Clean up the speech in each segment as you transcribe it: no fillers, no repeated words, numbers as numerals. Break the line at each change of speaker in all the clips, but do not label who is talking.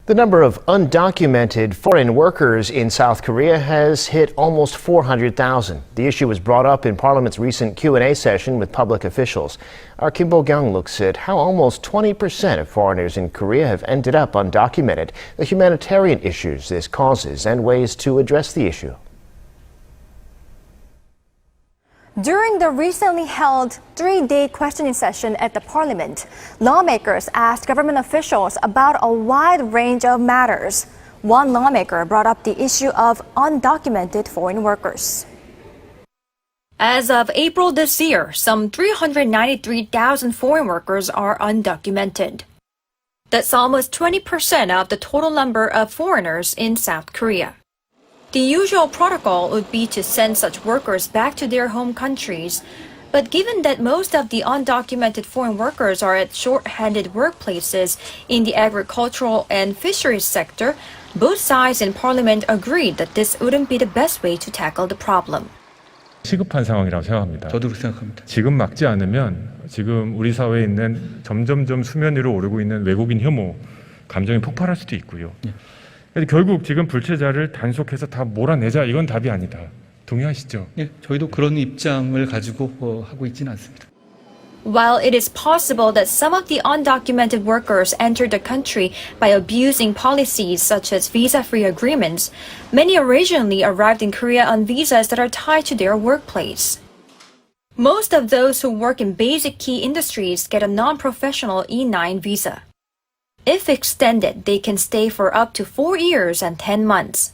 The number of undocumented foreign workers in South Korea has hit almost 400,000. The issue was brought up in Parliament's recent Q&A session with public officials. Our Kim Bo-kyung looks at how almost 20% of foreigners in Korea have ended up undocumented, the humanitarian issues this causes, and ways to address the issue.
During the recently held three-day questioning session at the Parliament, lawmakers asked government officials about a wide range of matters. One lawmaker brought up the issue of undocumented foreign workers.
As of April this year, some 393,000 foreign workers are undocumented. That's almost 20% of the total number of foreigners in South Korea. The usual protocol would be to send such workers back to their home countries. But given that most of the undocumented foreign workers are at short-handed workplaces in the agricultural and fisheries sector, both sides in Parliament agreed that this wouldn't be the best way to tackle the problem.
시급한 상황이라고 생각합니다.
저도 그렇게 생각합니다.
지금 막지 않으면 지금 우리 사회에 있는 점점점 수면 위로 오르고 있는 외국인 혐오 감정이 폭발할 수도 있고요. 결국 지금 불체자를 단속해서 다 몰아내자 이건 답이 아니다. 동의하시죠?
예, 저희도 그런 입장을 가지고 하고 있지는 않습니다.
While it is possible that some of the undocumented workers entered the country by abusing policies such as visa-free agreements, many originally arrived in Korea on visas that are tied to their workplace. Most of those who work in basic key industries get a non-professional E9 visa. If extended, they can stay for up to 4 years and 10 months.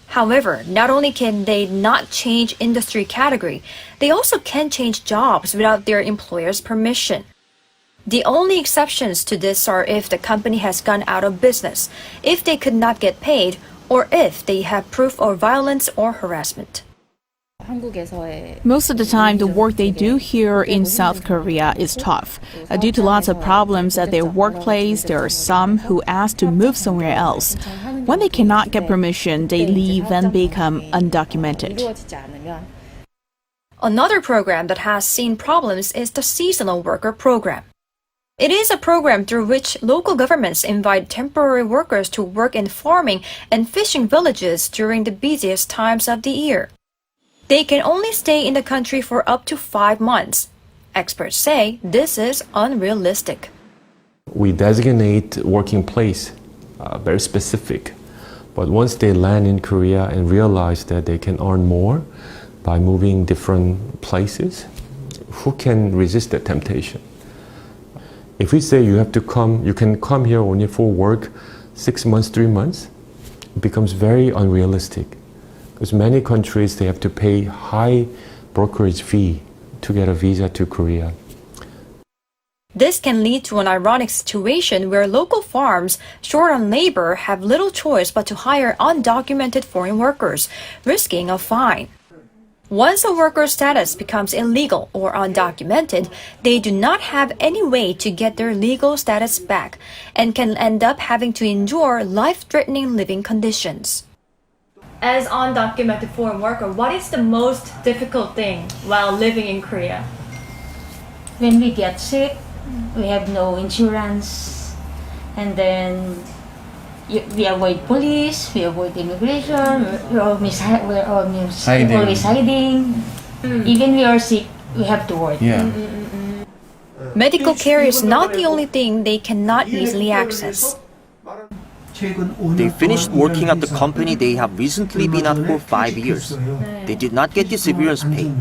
However, not only can they not change industry category, they also can't change jobs without their employer's permission. The only exceptions to this are if the company has gone out of business, if they could not get paid, or if they have proof of violence or harassment.
Most of the time, the work they do here in South Korea is tough. Due to lots of problems at their workplace, there are some who ask to move somewhere else. When they cannot get permission, they leave and become undocumented.
Another program that has seen problems is the seasonal worker program. It is a program through which local governments invite temporary workers to work in farming and fishing villages during the busiest times of the year. They can only stay in the country for up to 5 months. Experts say this is unrealistic.
We designate working place, very specific. But once they land in Korea and realize that they can earn more by moving different places, who can resist that temptation? If we say you can come here only for work 6 months, 3 months, it becomes very unrealistic. Because many countries, they have to pay high brokerage fee to get a visa to Korea.
This can lead to an ironic situation where local farms, short on labor, have little choice but to hire undocumented foreign workers, risking a fine. Once a worker's status becomes illegal or undocumented, they do not have any way to get their legal status back and can end up having to endure life-threatening living conditions. As undocumented foreign worker, what is the most difficult thing while living in Korea?
When we get sick, we have no insurance, and then we avoid police, we avoid immigration, we're always hiding. Even we are sick, we have to work.
Medical care is not the only thing they cannot easily access.
They finished working at the company they have recently been at for 5 years. They did not get the severance pay.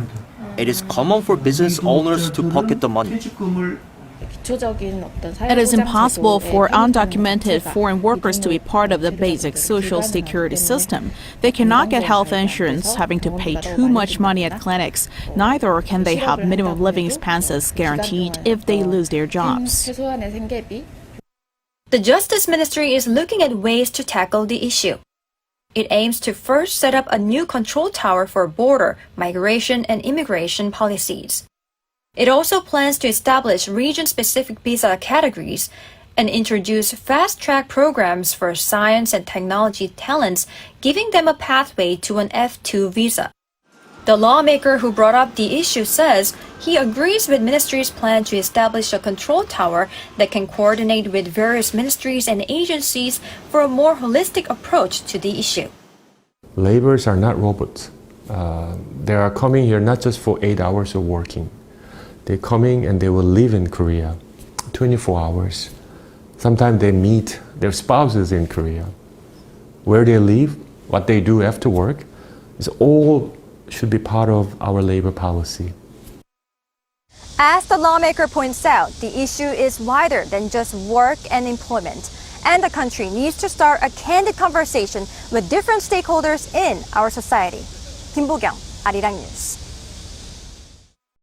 It is common for business owners to pocket the money.
It is impossible for undocumented foreign workers to be part of the basic social security system. They cannot get health insurance, having to pay too much money at clinics. Neither can they have minimum living expenses guaranteed if they lose their jobs.
The Justice Ministry is looking at ways to tackle the issue. It aims to first set up a new control tower for border, migration, and immigration policies. It also plans to establish region-specific visa categories and introduce fast-track programs for science and technology talents, giving them a pathway to an F2 visa. The lawmaker who brought up the issue says He agrees with ministry's plan to establish a control tower that can coordinate with various ministries and agencies for a more holistic approach to the issue.
Laborers are not robots. They are coming here not just for 8 hours of working. They're coming and they will live in Korea 24 hours. Sometimes they meet their spouses in Korea. Where they live, what they do after work, is all should be part of our labor policy.
As the lawmaker points out, the issue is wider than just work and employment, and the country needs to start a candid conversation with different stakeholders in our society. 김보경, 아리랑 뉴스.